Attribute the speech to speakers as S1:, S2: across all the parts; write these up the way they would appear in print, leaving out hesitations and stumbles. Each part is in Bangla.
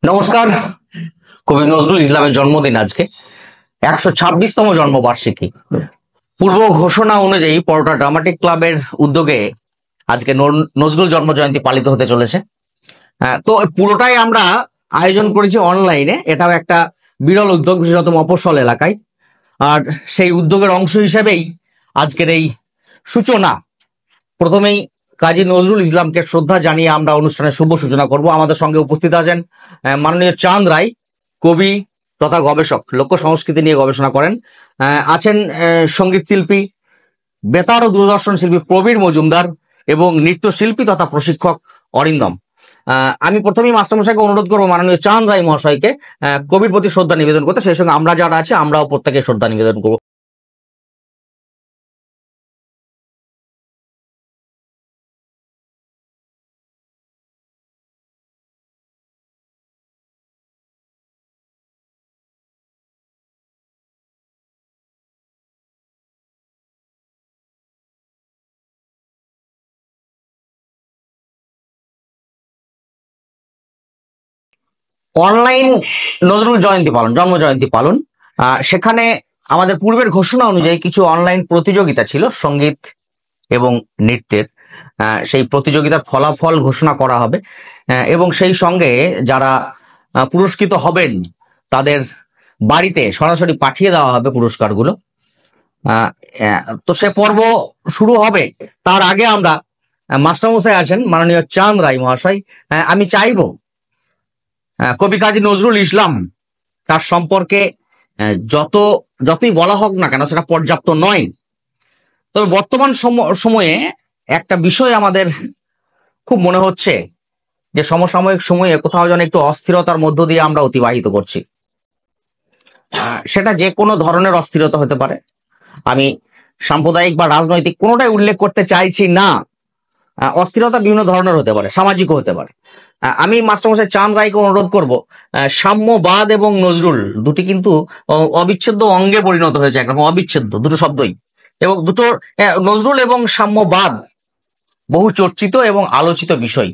S1: নমস্কার। কবি নজরুল ইসলামের জন্মদিন আজকে 126তম জন্মবার্ষিকী। পূর্ব ঘোষণা অনুযায়ী পরোটা ড্রামাটিক ক্লাবের উদ্যোগে আজকে নজরুল জন্ম জয়ন্তী পালিত হতে চলেছে। তো পুরোটাই আমরা আয়োজন করেছি অনলাইনে। এটাও একটা বিরল উদ্যোগ, বিশেষত মফস্বল এলাকায়। আর সেই উদ্যোগের অংশ হিসেবেই আজকের এই সূচনা। প্রথমেই কাজী নজরুল ইসলামকে শ্রদ্ধা জানিয়ে আমরা অনুষ্ঠানের শুভ সূচনা করব। আমাদের সঙ্গে উপস্থিত আছেন মাননীয় চাঁদ রায়, কবি তথা গবেষক, লোক সংস্কৃতি নিয়ে গবেষণা করেন। আছেন সঙ্গীত শিল্পী, বেতার ও দূরদর্শন শিল্পী প্রবীর মজুমদার এবং নৃত্যশিল্পী তথা প্রশিক্ষক অরিন্দম। আমি প্রথমেই মাস্টারমশাইকে অনুরোধ করবো মাননীয় চাঁদ রায় মহাশয়কে কবির প্রতি শ্রদ্ধা নিবেদন করতে। সেই সঙ্গে আমরা যারা আছি আমরাও প্রত্যেকে শ্রদ্ধা নিবেদন করবো। অনলাইন নজরুল জয়ন্তী পালন, জন্ম জয়ন্তী পালন, সেখানে আমাদের পূর্বের ঘোষণা অনুযায়ী কিছু অনলাইন প্রতিযোগিতা ছিল সঙ্গীত এবং নৃত্যের। সেই প্রতিযোগিতার ফলাফল ঘোষণা করা হবে এবং সেই সঙ্গে যারা পুরস্কৃত হবেন তাদের বাড়িতে সরাসরি পাঠিয়ে দেওয়া হবে পুরস্কারগুলো। তো সে পর্ব শুরু হবে তার আগে আমরা মাস্টারমশাই আছেন মাননীয় চাঁদ রায় মহাশয়, আমি চাইব কবি কাজী নজরুল ইসলাম তার সম্পর্কে যতই বলা হোক না কেন সেটা পর্যাপ্ত নয়। তবে বর্তমান সময়ে একটা বিষয় আমাদের খুব মনে হচ্ছে যে সমসাময়িক সময়ে কোথাও যেন একটু অস্থিরতার মধ্য দিয়ে আমরা অতিবাহিত করছি। সেটা যে কোনো ধরনের অস্থিরতা হতে পারে। আমি সাম্প্রদায়িক বা রাজনৈতিক কোনোটাই উল্লেখ করতে চাইছি না। অস্থিরতা বিভিন্ন ধরনের হতে পারে, সামাজিকও হতে পারে। আমি মাস্টারমশাই চাঁদ রায়কে অনুরোধ করব, সাম্যবাদ এবং নজরুল দুটি কিন্তু অবিচ্ছেদ্য অঙ্গে পরিণত হয়েছে, একরকম অবিচ্ছেদ্য দুটো শব্দই। এবং দুটো নজরুল এবং সাম্যবাদ বহু চর্চিত এবং আলোচিত বিষয়।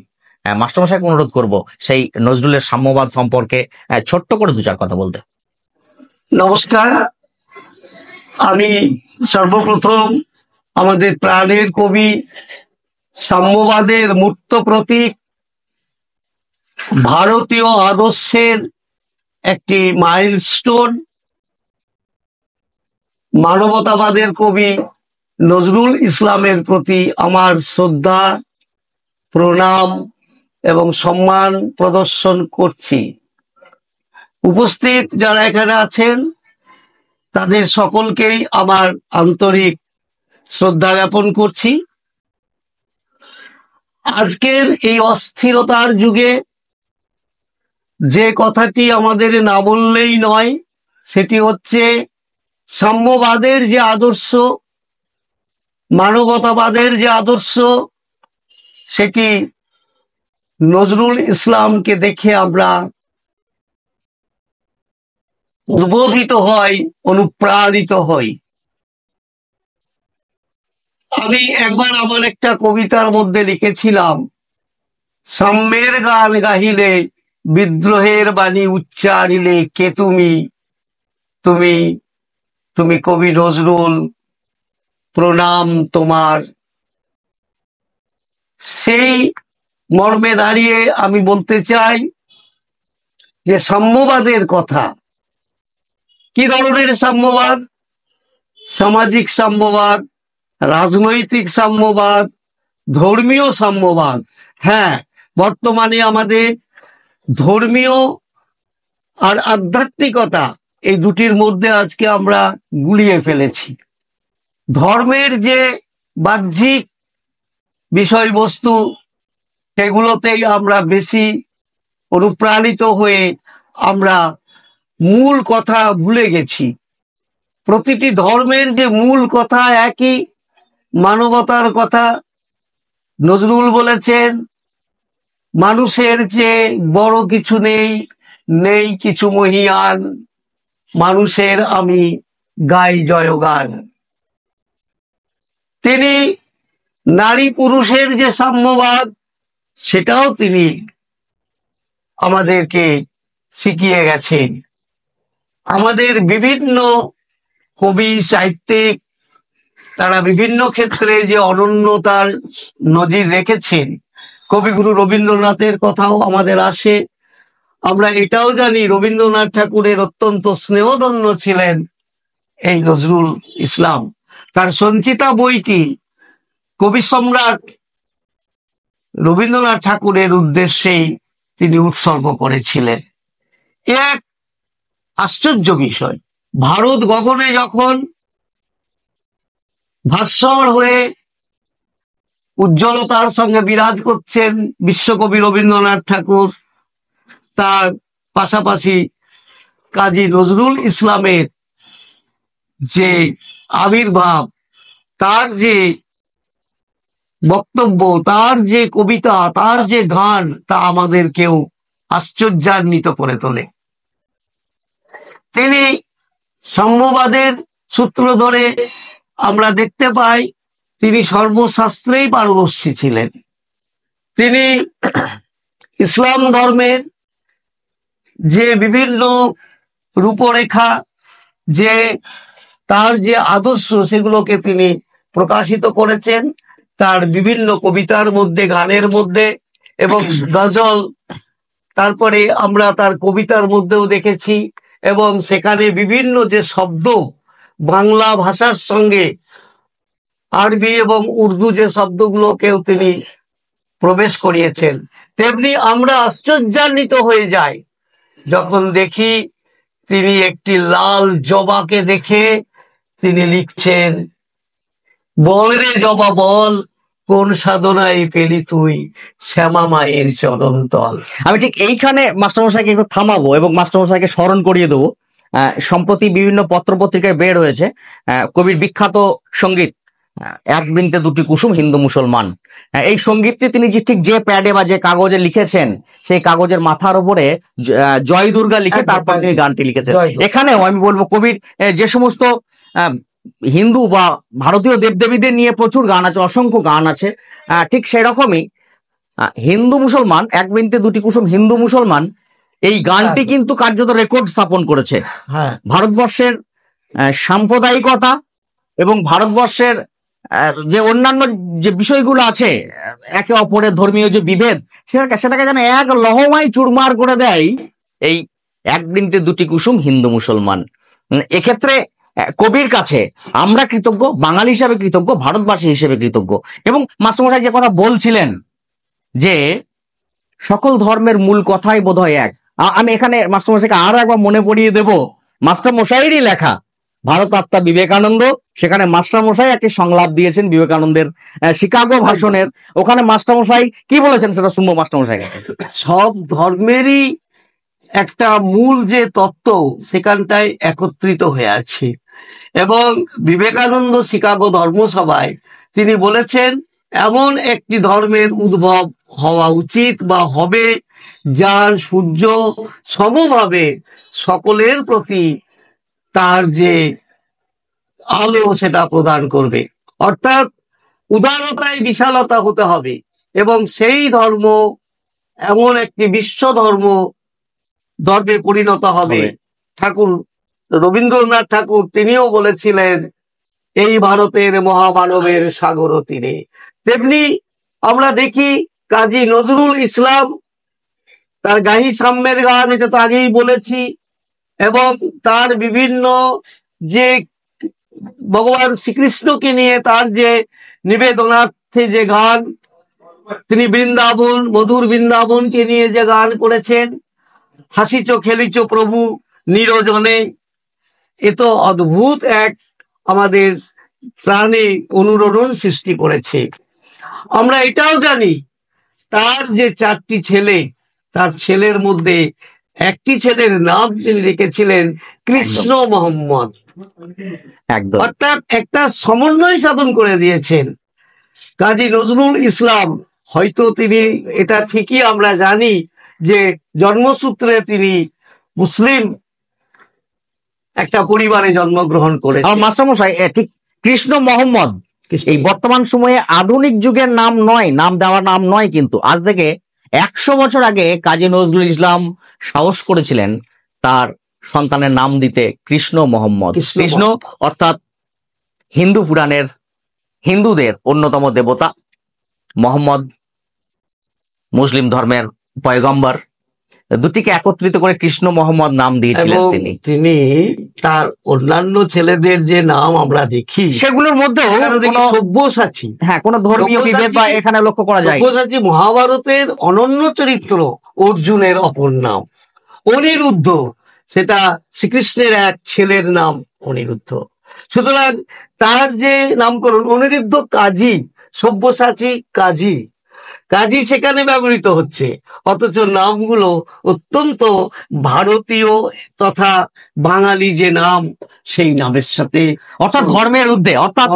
S1: মাস্টারমশাইকে অনুরোধ করব সেই নজরুলের সাম্যবাদ সম্পর্কে ছোট্ট করে দু চার কথা বলতে।
S2: নমস্কার। আমি সর্বপ্রথম আমাদের প্রাণের কবি, সাম্যবাদের মূর্ত প্রতীক, ভারতীয় আদর্শের একটি মাইলস্টোন, মানবতাবাদের কবি নজরুল ইসলামের প্রতি আমার শ্রদ্ধা, প্রণাম এবং সম্মান প্রদর্শন করছি। উপস্থিত যারা এখানে আছেন তাদের সকলকেই আমার আন্তরিক শ্রদ্ধা জ্ঞাপন করছি। আজকের এই অস্থিরতার যুগে যে কথাটি আমাদের না বললেই নয় সেটি হচ্ছে সাম্যবাদের যে আদর্শ, মানবতাবাদের যে আদর্শ, সেটি নজরুল ইসলামকে দেখে আমরা উদ্বোধিত হই, অনুপ্রাণিত হই। আমি একবার আমার একটা কবিতার মধ্যে লিখেছিলাম, সাম্যের গান গাহিলে বিদ্রোহের বাণী উচ্চারিলে কে তুমি, তুমি তুমি কবি নজরুল, প্রণাম তোমার। সেই মর্মে দাঁড়িয়ে আমি বলতে চাই যে সাম্যবাদের কথা, কি ধরনের সাম্যবাদ? সামাজিক সাম্যবাদ, রাজনৈতিক সাম্যবাদ, ধর্মীয় সাম্যবাদ। হ্যাঁ, বর্তমানে আমাদের ধর্মীয় আর আধ্যাত্মিকতা এই দুটির মধ্যে আজকে আমরা গুলিয়ে ফেলেছি। ধর্মের যে বাহ্যিক বিষয়বস্তু সেগুলোতেই আমরা বেশি অনুপ্রাণিত হয়ে আমরা মূল কথা ভুলে গেছি। প্রতিটি ধর্মের যে মূল কথা একই, মানবতার কথা। নজরুল বলেছেন, মানুষের যে বড় কিছু নেই, নেই কিছু মহিয়ান, মানুষের আমি গাই জয়গান। তিনি নারী পুরুষের যে সাম্যবাদ সেটাও তিনি আমাদেরকে শিখিয়ে গেছেন। আমাদের বিভিন্ন কবি সাহিত্যিক তারা বিভিন্ন ক্ষেত্রে যে অনন্যতার নজির রেখেছেন, কবিগুরু রবীন্দ্রনাথের কথাও আমাদের আসে। আমরা এটাও জানি রবীন্দ্রনাথ ঠাকুরের অত্যন্ত স্নেহধন্য ছিলেন এই নজরুল ইসলাম। তার সঞ্চিতা বইটি কবি সম্রাট রবীন্দ্রনাথ ঠাকুরের উদ্দেশ্যেই তিনি উৎসর্গ করেছিলেন। এক আশ্চর্য বিষয়, ভারত গগনে যখন ভাস্বর হয়ে উজ্জ্বলতার সঙ্গে বিরাজ করছেন বিশ্বকবি রবীন্দ্রনাথ ঠাকুর, তার পাশাপাশি কাজী নজরুল ইসলামের যে আবির্ভাব, তার যে বক্তব্য, তার যে কবিতা, তার যে গান, তা আমাদেরকেও আশ্চর্যান্বিত করে তোলে। তিনি সাম্যবাদের সূত্র ধরে আমরা দেখতে পাই তিনি সর্বশাস্ত্রেই পারদর্শী ছিলেন। তিনি ইসলাম ধর্মের যে বিভিন্ন রূপরেখা, যে তার যে আদর্শ, সেগুলোকে তিনি প্রকাশিত করেছেন তার বিভিন্ন কবিতার মধ্যে, গানের মধ্যে এবং গজল, তারপরে আমরা তার কবিতার মধ্যেও দেখেছি। এবং সেখানে বিভিন্ন যে শব্দ, বাংলা ভাষার সঙ্গে আরবি এবং উর্দু যে শব্দগুলোকেও তিনি প্রবেশ করিয়েছেন। তেমনি আমরা আশ্চর্যান্বিত হয়ে যাই যখন দেখি তিনি একটি লাল জবাকে দেখে তিনি লিখছেন, বল রে জবা বল, কোন সাধনায় পেলি তুই শ্যামা মায়ের চরণ তল।
S1: আমি ঠিক এইখানে মাস্টারমশাইকে একটু থামাবো এবং মাস্টারমশাইকে স্মরণ করিয়ে দেবো। সম্প্রতি বিভিন্ন পত্রপত্রিকায় বের হয়েছে কবির বিখ্যাত সঙ্গীত এক বৃন্তে দুটি কুসুম হিন্দু মুসলমান। এই সঙ্গীতটি তিনি ঠিক যে প্যাডে বা যে কাগজে লিখেছেন, সেই কাগজের মাথার উপরে জয় দুর্গা লিখে তারপর তিনি গানটি লিখেছেন। এখানেও আমি বলবো কবির যে সমস্ত হিন্দু বা ভারতীয় দেবদেবীদের নিয়ে প্রচুর গান আছে, অসংখ্য গান আছে, ঠিক সেরকমই হিন্দু মুসলমান এক বৃন্তে দুটি কুসুম হিন্দু মুসলমান এই গানটি কিন্তু কার্যত রেকর্ড স্থাপন করেছে। ভারতবর্ষের সাম্প্রদায়িকতা এবং ভারতবর্ষের যে অন্যান্য যে বিষয়গুলো আছে, একে অপরের ধর্মীয় যে বিভেদ, সেটাকে যেন এক লহমায় চুরমার করে দেয় এই এক বৃন্তে দুটি কুসুম হিন্দু মুসলমান। এক্ষেত্রে কবির কাছে আমরা কৃতজ্ঞ, বাঙালি হিসেবে কৃতজ্ঞ, ভারতবাসী হিসেবে কৃতজ্ঞ। এবং মাস্টারমশাই যে কথা বলছিলেন যে সকল ধর্মের মূল কথাই বোধহয় এক, আমি এখানে মাস্টারমশাইকে আরো একবার মনে পড়িয়ে দেব মাস্টারমশাইয়েরই লেখা ভারত আত্মা বিবেকানন্দ। সেখানে মাস্টারমশাই একটি সংলাপ দিয়েছেন বিবেকানন্দের শিকাগো ভাষণের। ওখানে মাস্টারমশাই কি বলেছেন সেটা শুনবো মাস্টারমশাই।
S2: সব ধর্মেরই একটা মূল যে তত্ত্ব সেখানটায় একত্রিত হয়ে আছে। এবং বিবেকানন্দ শিকাগো ধর্মসভায় তিনি বলেছেন এমন একটি ধর্মের উদ্ভব হওয়া উচিত বা হবে যার সূর্য সমভাবে সকলের প্রতি তার যে আলো সেটা প্রদান করবে। অর্থাৎ উদারতায় বিশালতা হতে হবে এবং সেই ধর্ম এমন একটি বিশ্ব ধর্মে পরিণত হবে। ঠাকুর রবীন্দ্রনাথ ঠাকুর তিনিও বলেছিলেন এই ভারতের মহামানবের সাগর তীরে। তেমনি আমরা দেখি কাজী নজরুল ইসলাম তার গাহি সাম্যের গান, এটা তো আগেই বলেছি, এবং তার বিভিন্ন যে ভগবান শ্রীকৃষ্ণকে নিয়ে তার যে নিবেদনার্থে যে গান, তিনি বৃন্দাবন, মধুর বৃন্দাবনকে নিয়ে যে গান করেছেন, হাসিছ খেলিছ প্রভু নিরজনে, এ তো অদ্ভুত এক আমাদের প্রাণে অনুরণন সৃষ্টি করেছে। আমরা এটাও জানি তার যে 4টি ছেলে, তার ছেলের মধ্যে একটি ছেলের নাম তিনি রেখেছিলেন কৃষ্ণ মোহাম্মদ। অর্থাৎ একটা সমন্বয় সাধন করে দিয়েছেন কাজী নজরুল ইসলাম। হয়তো তিনি, এটা ঠিকই আমরা জানি যে জন্মসূত্রে তিনি মুসলিম একটা পরিবারে জন্মগ্রহণ করে।
S1: মাস্টারমশাই ঠিক কৃষ্ণ মোহাম্মদ এই বর্তমান সময়ে আধুনিক যুগের নাম নয়, নাম দেওয়ার নাম নয়, কিন্তু আজ থেকে 100 বছর আগে কাজী নজরুল ইসলাম সাহস করেছিলেন তার সন্তানের নাম দিতে কৃষ্ণ মোহাম্মদ। কৃষ্ণ অর্থাৎ হিন্দু পুরাণের হিন্দুদের অন্যতম দেবতা, মোহাম্মদ মুসলিম ধর্মের পয়গম্বর, দুটিকে একত্রিত করে কৃষ্ণ মোহাম্মদ নাম দিয়েছিলেন তিনি।
S2: তিনি তার অন্যান্য ছেলেদের যে নাম আমরা দেখি
S1: সেগুলোর মধ্যেও
S2: সব্যসাচী,
S1: কোনো ধর্মীয় বিভেদ বা এখানে লক্ষ্য করা যায়।
S2: সব্যসাচী মহাভারতের অনন্য চরিত্র, অর্জুনের অপর নাম অনিরুদ্ধ, সেটা শ্রীকৃষ্ণের এক ছেলের নাম অনিরুদ্ধ। সুতরাং তার যে নামকরণ অনিরুদ্ধ কাজী, সব্যসাচী কাজী, কাজী সেখানে ব্যবহৃত হচ্ছে, অথচ নামগুলো অত্যন্ত ভারতীয় তথা বাঙালি যে নাম সেই নামের সাথে,
S1: অর্থাৎ ধর্মের ঊর্ধ্বে, অর্থাৎ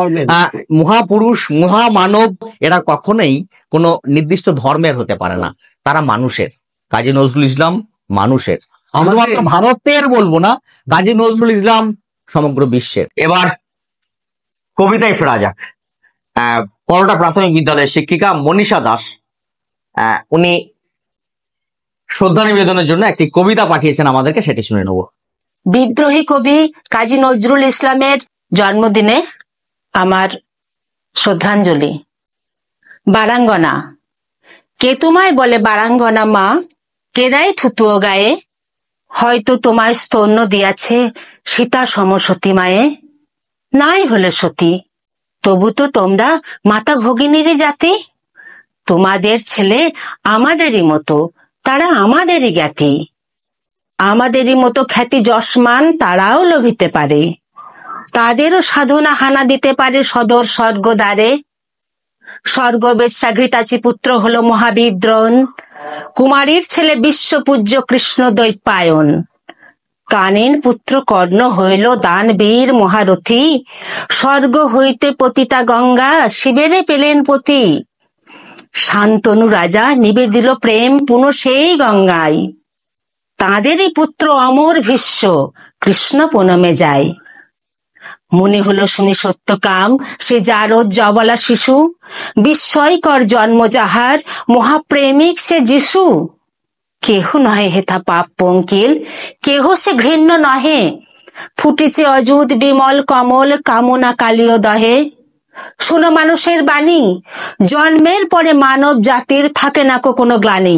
S1: মহাপুরুষ মহামানব এরা কখনোই কোনো নির্দিষ্ট ধর্মের হতে পারে না, তারা মানুষের। কাজী নজরুল ইসলাম মানুষের, শুধুমাত্র ভারতের বলবো না, কাজী নজরুল ইসলাম সমগ্র বিশ্বের। এবার কবিতায় ফেরা যাক। পরোটা প্রাথমিক বিদ্যালয়ের শিক্ষিকা মনীষা দাস, উনি শ্রদ্ধা নিবেদনের জন্য একটি কবিতা পাঠিয়েছেন আমাদেরকে, সেটি শুনে নেব।
S3: বিদ্রোহী কবি কাজী নজরুল ইসলামের জন্মদিনে আমার শ্রদ্ধাঞ্জলি। বারাঙ্গনা। কে তোমায় বলে বারাঙ্গনা মা, কেদাই থুতুও গায়ে, হয়তো তোমায় স্তন্য দিয়াছে সীতা সমসতী মায়ে। নাই হলে সতী, তবু তো তোমরা মাতা ভগিনীরই জাতি। তোমাদের ছেলে আমাদেরই মতো, তারা আমাদেরই জ্ঞাতি। আমাদেরই মতো খ্যাতি যশমান তারাও লোভিতে পারে, তাদেরও সাধনা হানা দিতে পারে সদর স্বর্গদ্বারে। স্বর্গবেশ্যা ঘৃতাচি পুত্র হলো মহাবীর দ্রোণ, কুমারীর ছেলে বিশ্বপূজ্য কৃষ্ণ দৈপায়ন। কানিন পুত্র কর্ণ হইল দানবীর মহারথী, স্বর্গ হইতে পতিতা গঙ্গা শিবেরে পেলেন পতি। শান্তনু রাজা নিবেদিল প্রেম পুনঃ সেই গঙ্গায়, তাঁদেরই পুত্র অমর ভীষ্ম কৃষ্ণ পুনমে যায়। মনে হলো শুনি সত্যকাম সে জারদ জবলা শিশু, বিস্ময়কর জন্ম যাহার মহাপ্রেমিক সে যিশু। কেহ নহে হেথা পাপ পঙ্কিল, কেহ সে ঘৃণ্য নহে, ফুটিছে অযুত বিমল কমল কামনা কালীয় দহে। শোনো মানুষের বাণী, জন্মের পরে মানব জাতির থাকে না কোনো গ্লানি।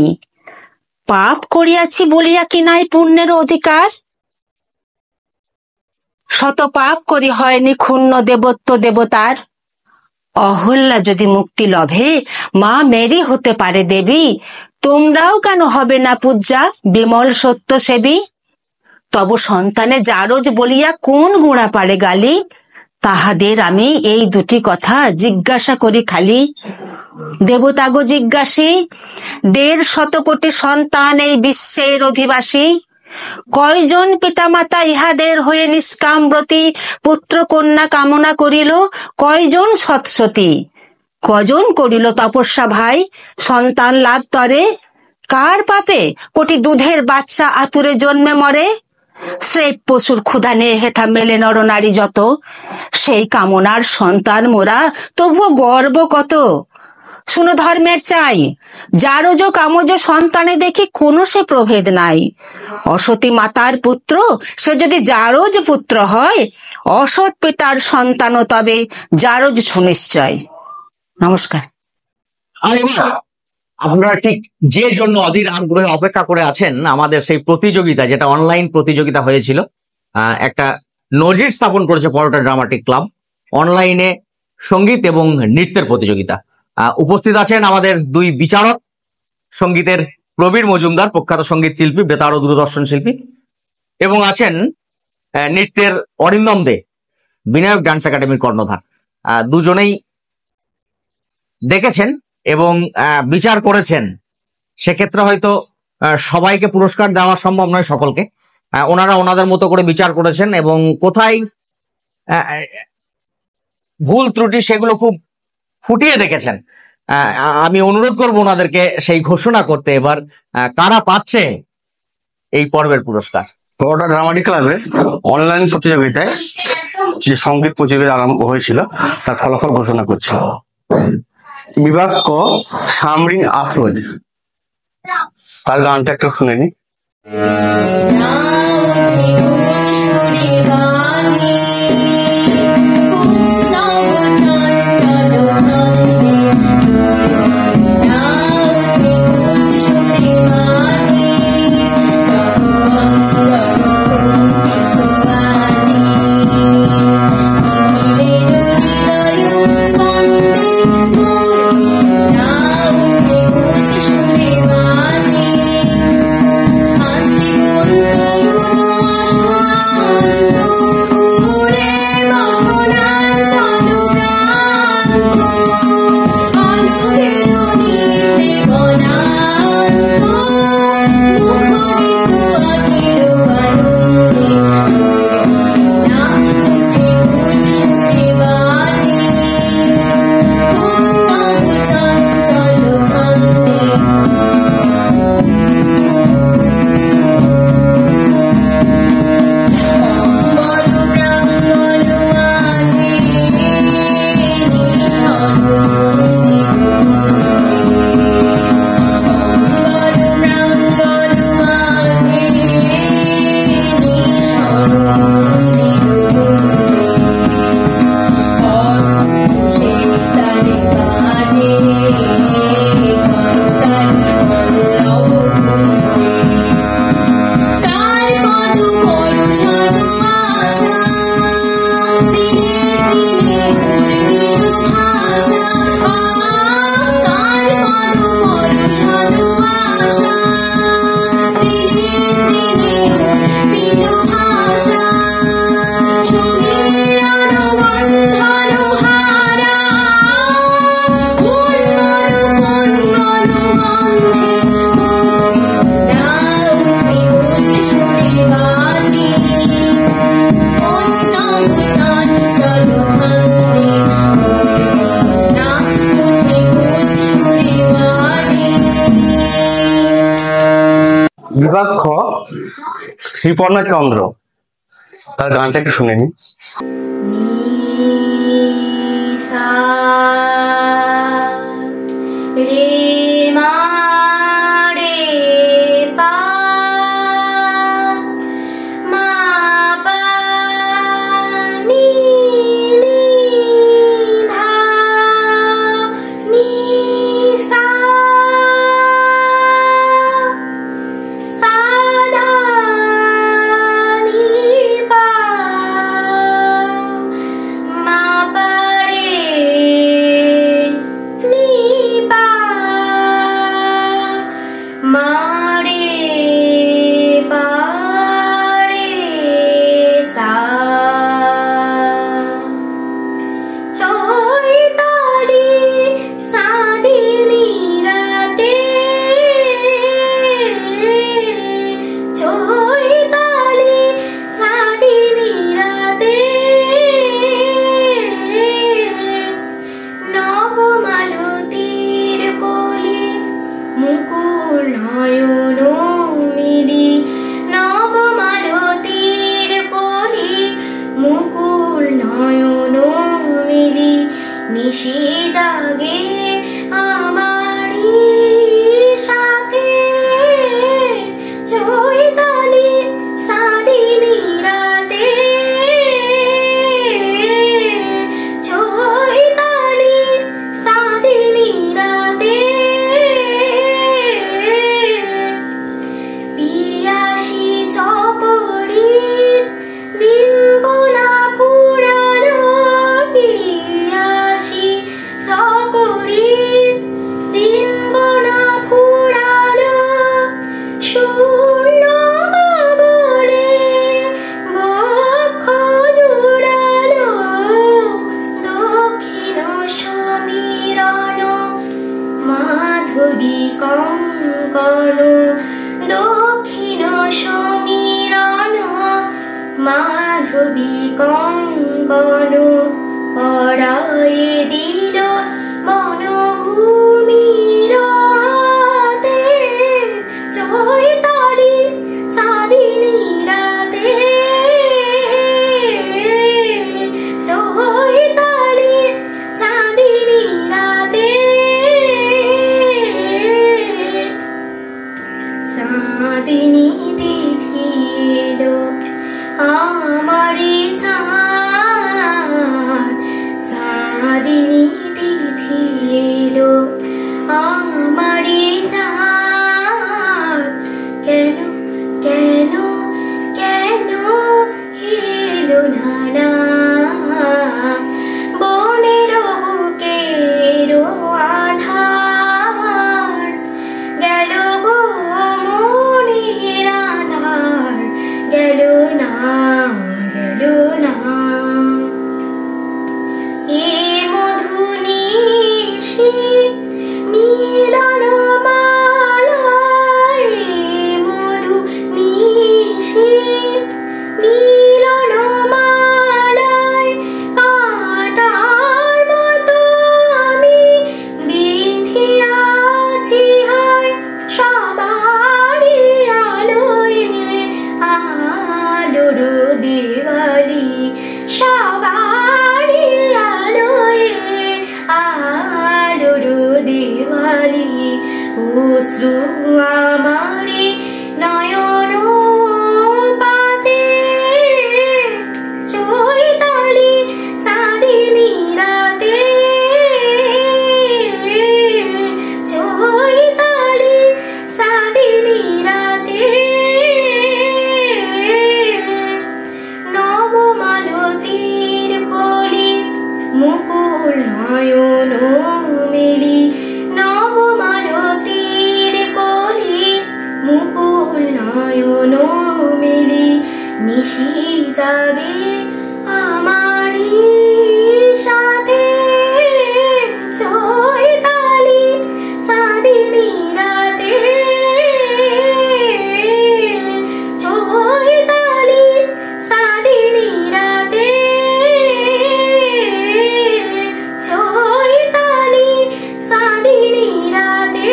S3: পাপ করিয়াছি বলিয়া কি নাই পুণ্যের অধিকার, শত পাপ করি হয়নি ক্ষুণ্ণ দেবত্ব দেবতার। অহল্যা যদি মুক্তি লভে মা মেরি হতে পারে দেবী, তোমরাও কেন হবে না পূজ্যা বিমল সত্য সেবী। তব সন্তানে জারজ বলিয়া কোন গুণা পারে গালি, তাহাদের আমি এই দুটি কথা জিজ্ঞাসা করি খালি। দেবতাগো জিজ্ঞাসী, 1.5 কোটি সন্তান এই বিশ্বের অধিবাসী, কয়জন পিতামাতা ইহাদের হয়ে নিষ্কামব্রতী পুত্র কন্যা কামনা করিল, কয়জন সৎসতী, কজন করিল তপস্যা ভাই সন্তান লাভ তরে। কার পাপে কোটি দুধের বাচ্চা আতুরে জন্মে মরে, শ্রেপ পশুর ক্ষুধা নিয়ে হেথা মেলে নরনারী যত, সেই কামনার সন্তান মোরা তবুও গর্ব কত। শুনো ধর্মের চাই, জারজ কামজ সন্তানে দেখি কোনো সে প্রভেদ নাই। অসতী মাতার পুত্র সে যদি জারজ পুত্র হয়, অসৎ পিতার সন্তানও তবে জারজ সুনিশ্চয়। নমস্কার।
S1: আর এবার আপনারা ঠিক যে জন্য অধীর আগ্রহে অপেক্ষা করে আছেন, আমাদের সেই প্রতিযোগিতা, যেটা অনলাইন প্রতিযোগিতা হয়েছিল, একটা নজির স্থাপন করেছে পরোটা ড্রামাটিক ক্লাব, অনলাইনে সঙ্গীত এবং নৃত্যের প্রতিযোগিতা। উপস্থিত আছেন আমাদের 2 বিচারক, সঙ্গীতের প্রবীর মজুমদার, প্রখ্যাত সঙ্গীত শিল্পী, বেতার ও দূরদর্শন শিল্পী, এবং আছেন নৃত্যের অরিন্দম দে, বিনায়ক ডান্স একাডেমির কর্ণধার। দুজনেই দেখেছেন এবং বিচার করেছেন, সেক্ষেত্রে হয়তো সবাইকে পুরস্কার দেওয়া সম্ভব নয় সকলকে। ওনারা ওনাদের মতো করে বিচার করেছেন এবং কোথায় ভুল ত্রুটি সেগুলো খুব ফুটিয়ে দেখেছেন। আমি অনুরোধ করব ওনাদেরকে সেই ঘোষণা করতে এবার কারা পাচ্ছে এই পর্বের পুরস্কার।
S4: পরোটা ড্রামাটিক ক্লাবের অনলাইন প্রতিযোগিতায় যে সঙ্গীত প্রতিযোগিতা আরম্ভ হয়েছিল তার ফলাফল ঘোষণা করছি। বিভাগ ক সামরিন আফরোজ তার গানটা একটু শুনে নি। বিভাগ খ শ্রীপর্ণা চন্দ্র, তার গানটা একটু শুনে নি।
S5: মাধবী কঙ্কন পরায়ে দিল বনভূমির হাতে, চৈতালি চাঁদিনী রাতে, চৈতালি চাঁদিনী রাতে। জাগে আমারই সাথে চৈতালি চাঁদিনী রাতে চৈতালি চাঁদিনী রাতে চৈতালি চাঁদিনী রাতে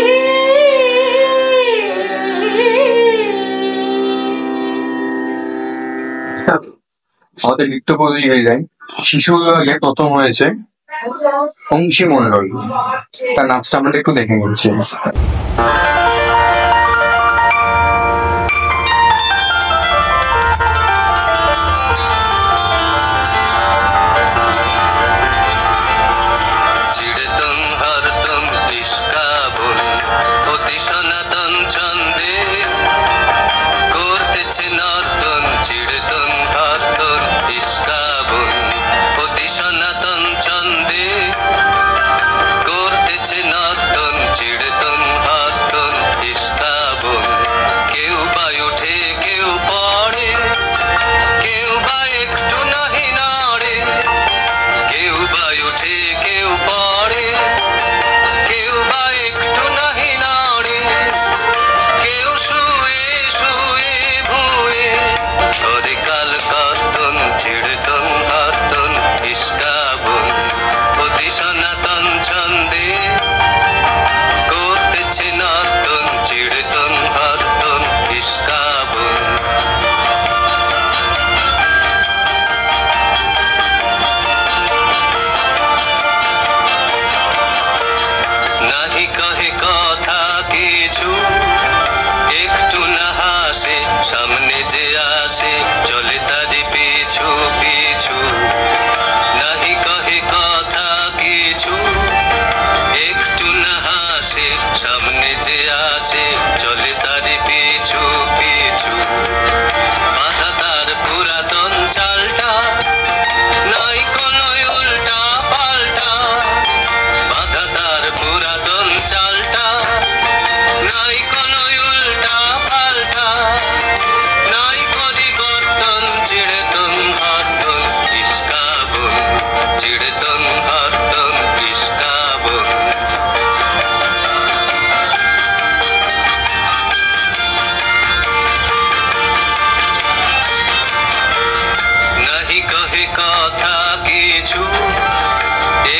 S6: আমাদের নৃত্য প্রতিযোগিতায় শিশু বিভাগে প্রথম হয়েছে অংশী মন্ডল। তার নাচটা আমরা একটু দেখে নিচ্ছি।
S7: চিড়তম হরতম নিষ্কাবন অতি সনাতন ছন্দে করতেছে নর্তন। চিড়তম হরতম নিষ্কাবন অতি সনাতন ছন্দে করতেছে নর্তন। চিড়তম হরতম নিষ্কাবন কেউ বা উঠে কেউ পড়ে, কেউ বা একটু নাহি নাড়ে, কেউ বা উঠে কেউ পড়ে, কেউ বা একটু নাহি নাড়ে, কেউ শুয়ে শুয়ে ভুয়ে ধরে কাল কর্তন। চিড়তন হরতন নিষ্কাবন অতি সনাতন ছন্দে করতেছে নর্তন। চিড়তন হরতন নিষ্কাবন নাহি কহে কথা কিছু, একটু না হাসে, সামনে যে আসে চলে তারি পিছু পিছু। নাহি কহে কথা কিছু, একটু না হাসে, সামনে যে আসে চলে তারি পিছু পিছু। বাধা তার পুরাতন চালটা, নাই কোনো উল্টা পাল্টা। বাধা তার পুরাতন চালটা, নাই কোনো উল্টা পাল্টা, নাই পরিবর্তন। চিড়তন হরতন নিষ্কাবন, চিড়তন হরতন নিষ্কাবন। নাহি কহে কথা কিছু,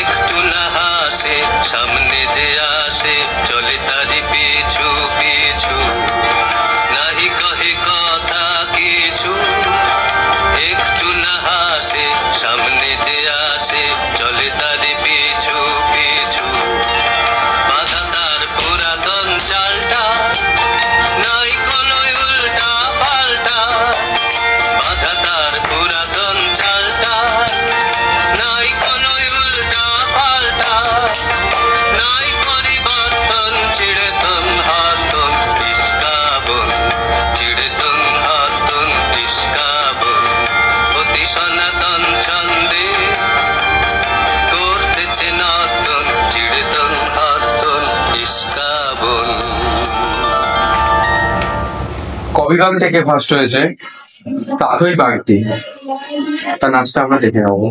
S7: একটু না হাসে, সামনে যে আসে চলে তারি পিছু পিছু। নাহি কহে কথা কিছু, একটু না হাসে, সামনে যে আসে চলে তারি পিছু পিছু। বাধা তার পুরাতন চালটা, নাই কোনো উল্টা পাল্টা। বাধা তার পুরাতন চালটা, নাই কোনো উল্টা পাল্টা, নাই পরিবর্তন। চিড়তন হরতন নিষ্কাবন, চিড়তন হরতন নিষ্কাবন অতি সনাতন ছন্দে করতেছে নর্তন। চিড়তন হরতন নিষ্কাবন।
S6: কবিগান থেকে ফার্স্ট হয়েছে তাতই বাগদি। তার নাচটা আমরা দেখে নেবো।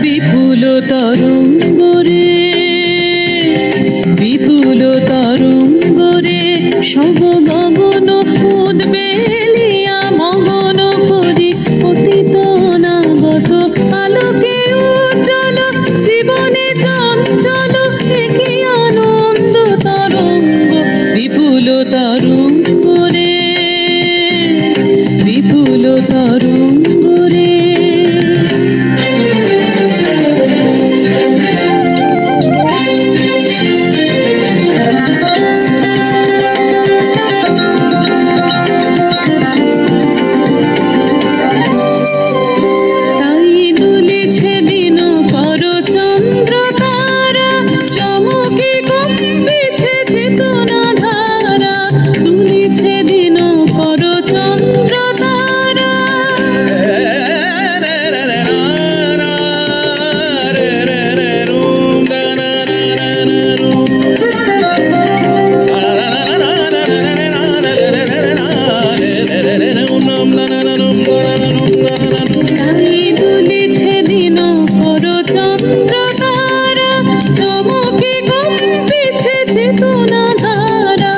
S8: বিপুল তরঙ্গরে, বিপুল তরঙ্গরে সব গগন উদ্বেলিয়া মগন করি অতীত অনাগত আলোকে উজ্জ্বল জীবনে চঞ্চল একই আনন্দ তরঙ্গ। বিপুল তরঙ্গরে, বিপুল তরঙ্গরে। তাই দুলিছে দিন কর চন্দ্র তারা, চমকে কম্পিছে চেতনা ধারা।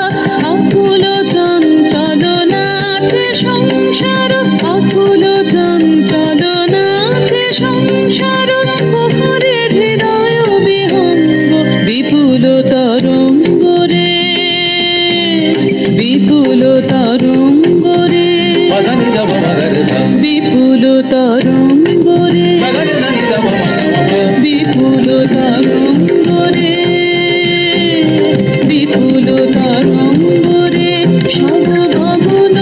S8: আকুল চঞ্চল নাচে সংসার, আকুল চঞ্চল নাচে সংসার। প্রহরের হৃদয় বিহঙ্গ বিপুল তরঙ্গ রে, বিপুল তরঙ্গ রে, বিপুল তরঙ্গ রে, বিপুল তরঙ্গ রে, বিপুল তরঙ্গ রে। সব গগন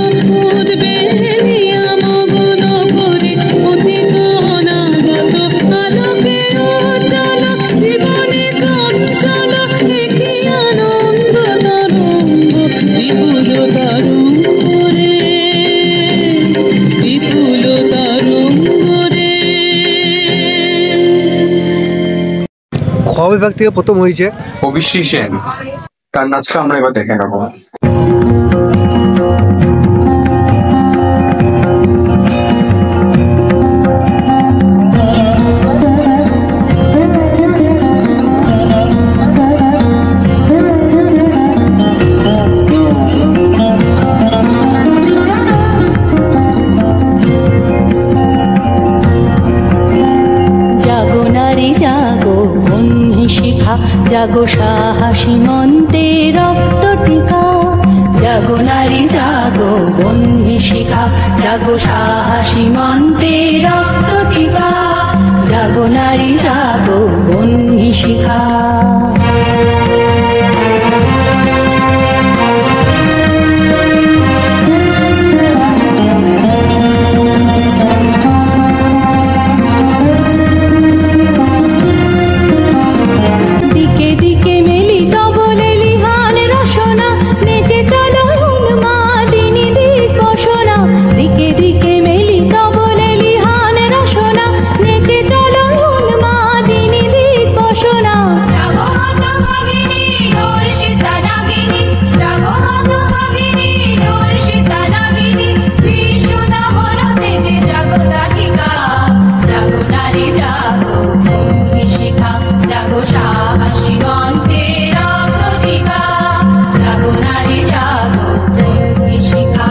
S8: উদ্বেলিয়া মগন করি, অতীত অনাগত আলোকে উজ্জ্বল। জীবনে চঞ্চল একই আনন্দ তরঙ্গ, বিপুল তরঙ্গ রে, বিপুল তরঙ্গ রে।
S9: খ বিভাগ থেকে প্রথম হয়েছে
S6: অভিশ্রী সেন, তার নাচটা আমরা এবার দেখে নেবো।
S8: জাগো নারী জাগো বন্যী শিখা, জাগো সাহসী মন্তে রক্ত টিকা। জাগো নারী জাগো বন্যী শিখা, জাগো সাহসী মন্তে রক্ত টিকা। জাগো নারী জাগো বন্যী শিখা। দিকে দিকে মেলি তবলে লিহান রসনা, নেচে চলো উন্মাদিনী দিকশনা। দিকে দিকে মেলি তবলে লিহান রসনা, নেচে চলো উন্মাদিনী দিকশনা। জাগো হত ভাগিনী ধর্ষিতা নাগিনী, জাগো হত ভাগিনী ধর্ষিতা নাগিনী। বিশুদাহর তেজে জাগো দাহিকা, জাগো নারী জাগো বন্যী শিখা। জাগো সাহসী মন্তে রক্ত টিকা, জাগো নারী জাগো বন্যী শিখা।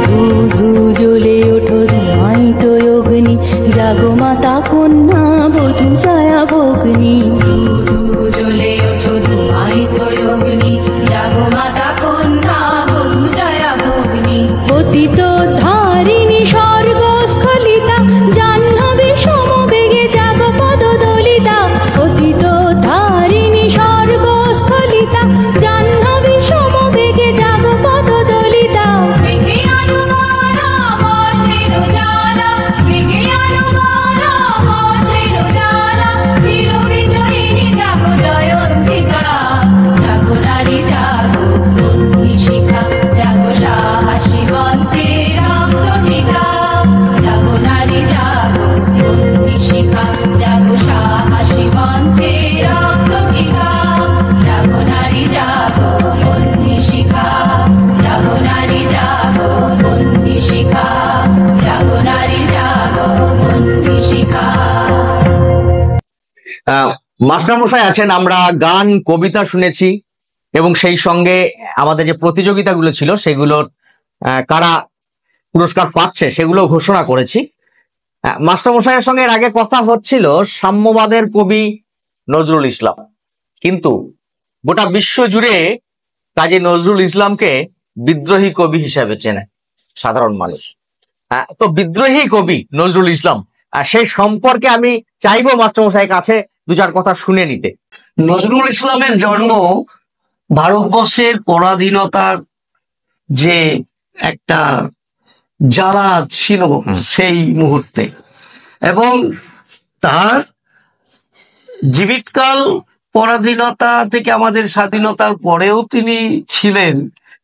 S8: ধু ধু জ্বলে ওঠো ধুমায়িত অগ্নি, জাগো মাতা কন্যা বধূ ছায়া ভগ্নি। ধু ধু জ্বলে ওঠো ধুমায়িত অগ্নি, জাগো মাতা কন্যা বধূ ছায়া ভগ্নি। পতিত ধারিণী স্বর্গস্খলিতা, জাহ্নবী সমবেগে জাগো পদদলিতা। পতিত ধারিণী স্বর্গস্খলিতা, জাহ্নবী সমবেগে জাগো পদদলিতা। বেগে আনুমানা বজ্রের জ্বালা, বেগে আনুমানা বজ্রের জ্বালা। চির বিজয়িনী জাগো জয়ন্তিকা, জাগো নারী জাগো বন্যী শিখা। জাগো সাহসী মন্তে রক্ত টিকা, জাগো নারী জাগো বন্যী শিখা। জাগো সাহসী মন্তে রক্ত টিকা, জাগো নারী জাগো বন্যী শিখা। জাগো নারী জাগো বন্যী শিখা, জাগো নারী জাগো বন্যী শিখা।
S1: মাস্টারমশাই আছেন, আমরা গান কবিতা শুনেছি এবং সেই সঙ্গে আমাদের যে প্রতিযোগিতাগুলো ছিল সেগুলোর কারা পুরস্কার পাচ্ছে সেগুলো ঘোষণা করেছি। মাস্টারমশাইয়ের সঙ্গে এর আগে কথা হচ্ছিল সাম্যবাদের কবি নজরুল ইসলাম, কিন্তু গোটা বিশ্ব জুড়ে কাজী নজরুল ইসলামকে বিদ্রোহী কবি হিসাবে চেনে সাধারণ মানুষ। তো বিদ্রোহী কবি নজরুল ইসলাম, সেই সম্পর্কে আমি চাইবো মাস্টারমশাইয়ের কাছে দু চার কথা শুনে নিতে।
S2: নজরুল ইসলামের জন্ম ভারতবর্ষের পরাধীনতার যে একটা জ্বালা ছিল সেই মুহূর্তে, এবং তার জীবিতকাল পরাধীনতা থেকে আমাদের স্বাধীনতার পরেও তিনি ছিলেন।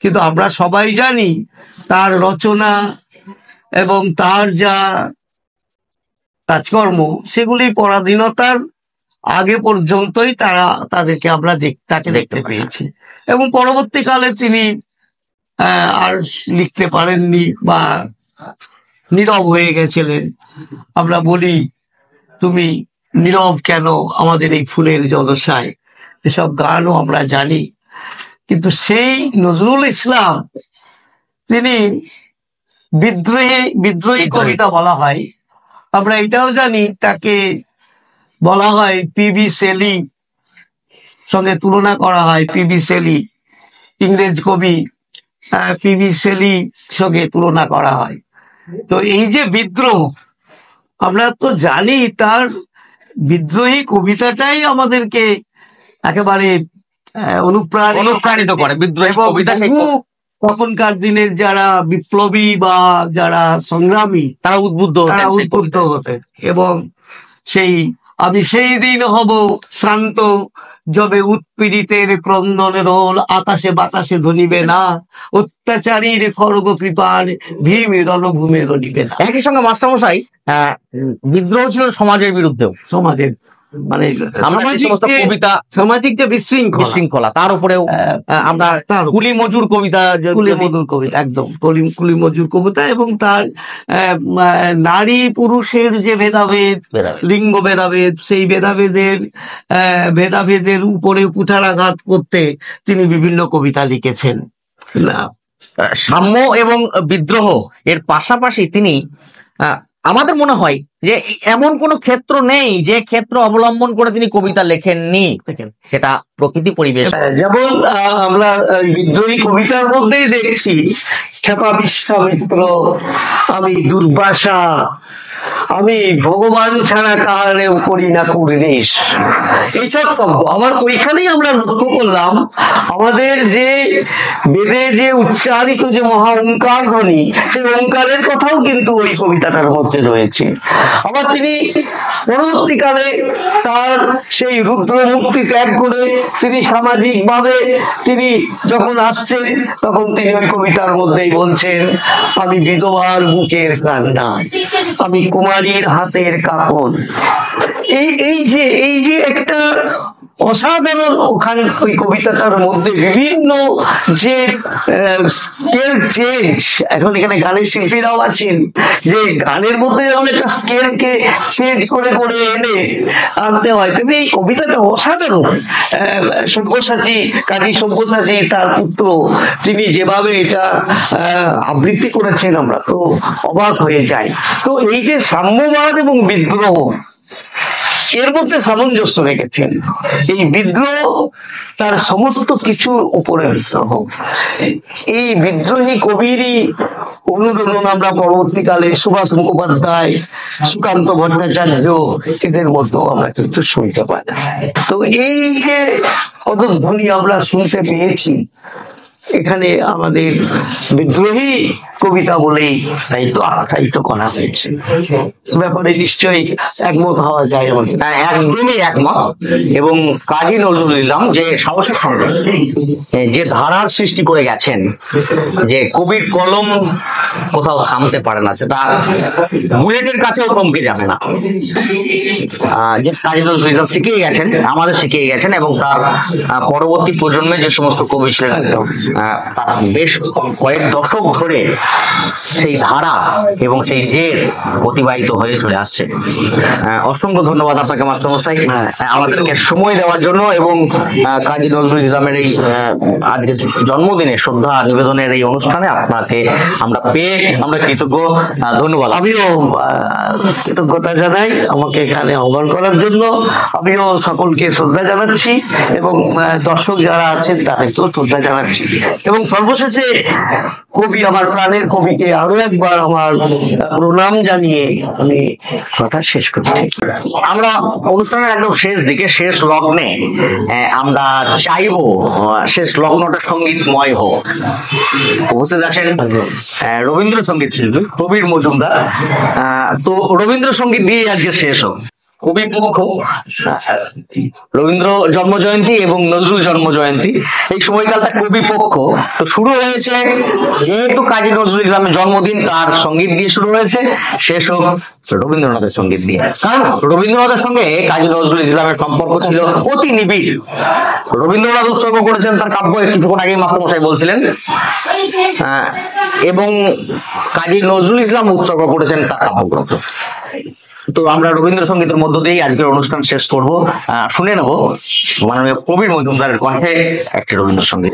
S2: কিন্তু আমরা সবাই জানি তার রচনা এবং তার যা কাজকর্ম, সেগুলি পরাধীনতার আগে পর্যন্তই তাদেরকে আমরা তাকে দেখতে পেয়েছি। এবং পরবর্তীকালে তিনি আর লিখতে পারেননি বা নীরব হয়ে গেছিলেন। আমরা বলি, তুমি নীরব কেন আমাদের এই ফুলের জলসায়, এসব গানও আমরা জানি। কিন্তু সেই নজরুল ইসলাম, তিনি বিদ্রোহী কবিতা বলা হয়। আমরা এটাও জানি তাকে বলা হয় পিবি শেলি সঙ্গে তুলনা করা হয়। পিবি শেলি, ইংরেজ কবি পিবি শেলি সঙ্গে তুলনা করা হয়। তো এই যে বিদ্রোহ, আমরা তো জানি তার বিদ্রোহী কবিতাটাই আমাদেরকে একেবারে অনুপ্রাণিত করে। বিদ্রোহী কবিতা তখনকার দিনের যারা বিপ্লবী বা যারা সংগ্রামী, তারা উদ্বুদ্ধ হতেন। এবং আমি সেই দিন হব শান্ত, যবে উৎপীড়িতের ক্রন্দন রোল, আকাশে বাতাসে ধনিবে না, অত্যাচারীর খড়গ কৃপার ভীম রণভূমে রণিবে না।
S1: একই সঙ্গে মাস্টারমশাই বিদ্রোহ ছিল সমাজের বিরুদ্ধেও, সমাজের মানে কবিতা, সামাজিক যে বিশৃঙ্খলা তার উপরেও আমরা কুলি মজুর কবিতা, একদম কুলি মজুর কবিতা, এবং তার নারী পুরুষের যে ভেদাভেদ, লিঙ্গ ভেদাভেদ, সেই ভেদাভেদের উপরে কুঠারাঘাত করতে তিনি বিভিন্ন কবিতা লিখেছেন। সাম্য এবং বিদ্রোহ এর পাশাপাশি তিনি, আমাদের মনে হয় যে এমন কোন ক্ষেত্র নেই যে ক্ষেত্র অবলম্বন করে তিনি কবিতা লেখেননি, সেটা প্রকৃতি পরিবেশ।
S2: যেমন আমরা বিদ্রোহী কবিতার মধ্যেই দেখছি, খেপা বিশ্বামিত্র, আমি দুর্বাসা, আমি ভগবান ছাড়া কাহারেও করি না কুর্নিশ, এইসব শব্দ। আবার ওইখানেই আমরা লক্ষ্য করলাম আমাদের যে বেদে যে উচ্চারিত যে মহা ওঙ্কার ধ্বনি, সেই ওঙ্কারের কথাও কিন্তু ওই কবিতাটার মধ্যে রয়েছে। আবার তিনি পরবর্তীকালে তার সেই রুদ্র মুক্তি ত্যাগ করে তিনি সামাজিক ভাবে তিনি যখন আসছেন, তখন তিনি ওই কবিতার মধ্যেই বলছেন, আমি বিধবার বুকের কান্না, আমি কুমারীর হাতের কাপড়। এই যে একটা অসাধারণ, ওখানে ওই কবিতাটার মধ্যে বিভিন্ন যে স্কেল চেঞ্জ, এখন এখানে গানের শিল্পীরাও আছেন, যে গানের মধ্যে যেমন একটা স্কেলকে চেঞ্জ করে করে এনে আনতে হয়, তেমনি এই কবিতাটা অসাধারণ। সব্যসাচী, কাজী সব্যসাচী তার পুত্র, তিনি যেভাবে এটা আবৃত্তি করেছেন, আমরা তো অবাক হয়ে যাই। তো এই যে সাম্যবাদ এবং বিদ্রোহ, এর মধ্যে সামঞ্জস্য রেখেছেন। এই বিদ্রোহ তার সমস্ত কিছুর উপরে বিদ্রোহ। এই বিদ্রোহী কবিরই অনুরণন আমরা পরবর্তীকালে সুভাষ মুখোপাধ্যায়, সুকান্ত ভট্টাচার্য, এদের মধ্যেও আমরা কিন্তু শুনতে পাই। তো এই যে পদধ্বনি আমরা শুনতে পেয়েছি, এখানে আমাদের বিদ্রোহী কবিতা বলেই তাই তো আখ্যায়িত করা হয়েছে। ব্যাপারে নিশ্চয়ই একমত হওয়া যায় আমাদের।
S1: একদমই একমত। এবং কাজী নজরুল ইসলাম যে সাহসের সঙ্গে যে ধারার সৃষ্টি করে গেছেন, যে কবির কলম কোথাও থামতে পারে না, সেটা বুলেটের কাছেও থমকে যাবে না, যে কাজী নজরুল ইসলাম শিখিয়ে গেছেন, আমাদের শিখিয়ে গেছেন। এবং তার পরবর্তী প্রজন্মের যে সমস্ত কবি ছিলেন, বেশ কয়েক দশক ধরে সেই ধারা এবং সেই জের অতিবাহিত হয়ে চলে আসছে। অসংখ্য ধন্যবাদ আপনাকে মাস্টারমশাই, আমাদেরকে সময় দেওয়ার জন্য এবং কাজী নজরুল ইসলামের এই আজকে জন্মদিনে শ্রদ্ধা নিবেদনের এই অনুষ্ঠানে আপনাকে আমরা পেয়ে আমরা কৃতজ্ঞ। ধন্যবাদ।
S2: আমিও কৃতজ্ঞতা জানাই আমাকে এখানে আহ্বান করার জন্য। আমিও সকলকে শ্রদ্ধা জানাচ্ছি এবং দর্শক যারা আছেন তাদেরকেও শ্রদ্ধা জানাচ্ছি। এবং সর্বশেষে কবি, আমার প্রাণের কবিকে আরো একবার আমার প্রণাম জানিয়ে আমি কথা শেষ করছি।
S1: আমরা অনুষ্ঠানের একদম শেষ দিকে, শেষ লগ্নে আমরা চাইবো শেষ লগ্নটা সঙ্গীতময় হোক। উপস্থিত আছেন রবীন্দ্রসঙ্গীত শিল্পী প্রবীর মজুমদার। তো রবীন্দ্রসঙ্গীত দিয়ে আজকে শেষ হোক। কবি পক্ষ রবীন্দ্র জন্ম জয়ন্তী এবং নজরুল জন্ম জয়ন্তী, এই সময়কালটা কবি পক্ষ। তো শুরু হয়েছে যেহেতু কাজী নজরুল ইসলামের জন্মদিন, তার সঙ্গীত দিয়ে শুরু হয়েছে, শেষ হোক রবীন্দ্রনাথের সঙ্গীত দিয়ে। কারণ রবীন্দ্রনাথের সঙ্গে কাজী নজরুল ইসলামের সম্পর্ক ছিল অতি নিবিড়। রবীন্দ্রনাথ উৎসর্গ করেছেন তার কাব্য, কিছুক্ষণ আগেই মাস্টারমশাই বলছিলেন, এবং কাজী নজরুল ইসলাম উৎসর্গ করেছেন তার কাব্যগ্রন্থ। তো আমরা রবীন্দ্রসঙ্গীতের মধ্য দিয়েই আজকের অনুষ্ঠান শেষ করব। শুনে নেব মাননীয় কবির মজুমদারের কণ্ঠে একটি রবীন্দ্রসঙ্গীত।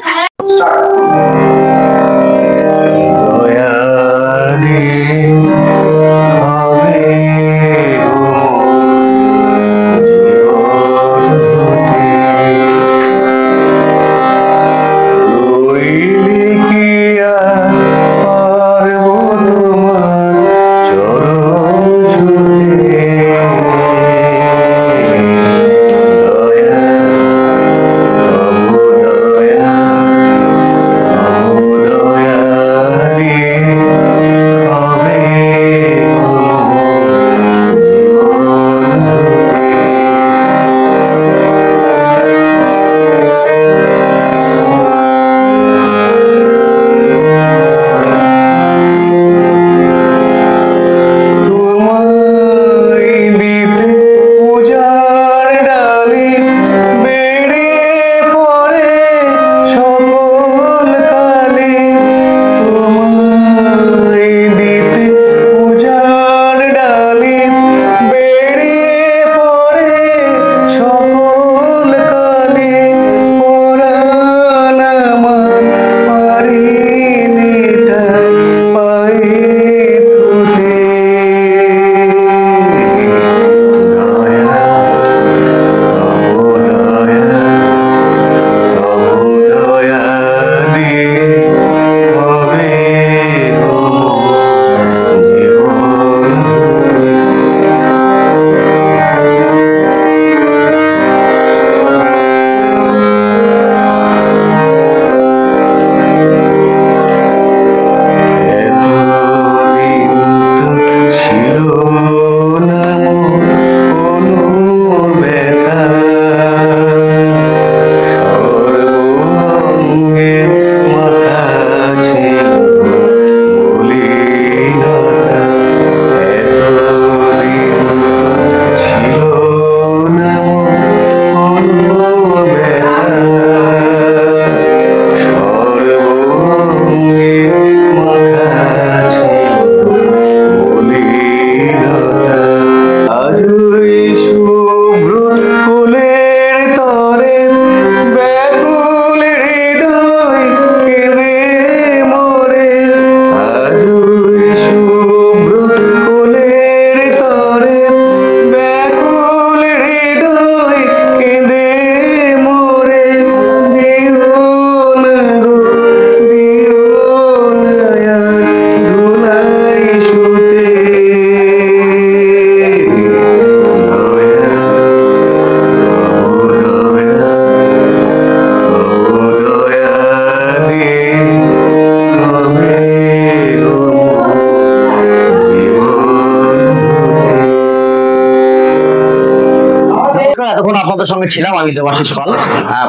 S1: এতক্ষণ আপনাদের সঙ্গে ছিলাম আমি দেবাশিস পাল,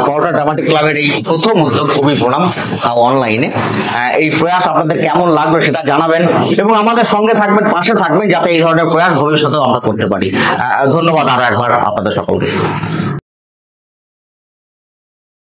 S1: পরোটা ড্রামাটিক ক্লাবের এই প্রথম উদ্যোগ কবি প্রণাম অনলাইনে। এই প্রয়াস আপনাদের কেমন লাগবে সেটা জানাবেন এবং আমাদের সঙ্গে থাকবেন, পাশে থাকবেন, যাতে এই ধরনের প্রয়াস ভবিষ্যতেও আমরা করতে পারি। ধন্যবাদ আরো একবার আপনাদের সকলকে।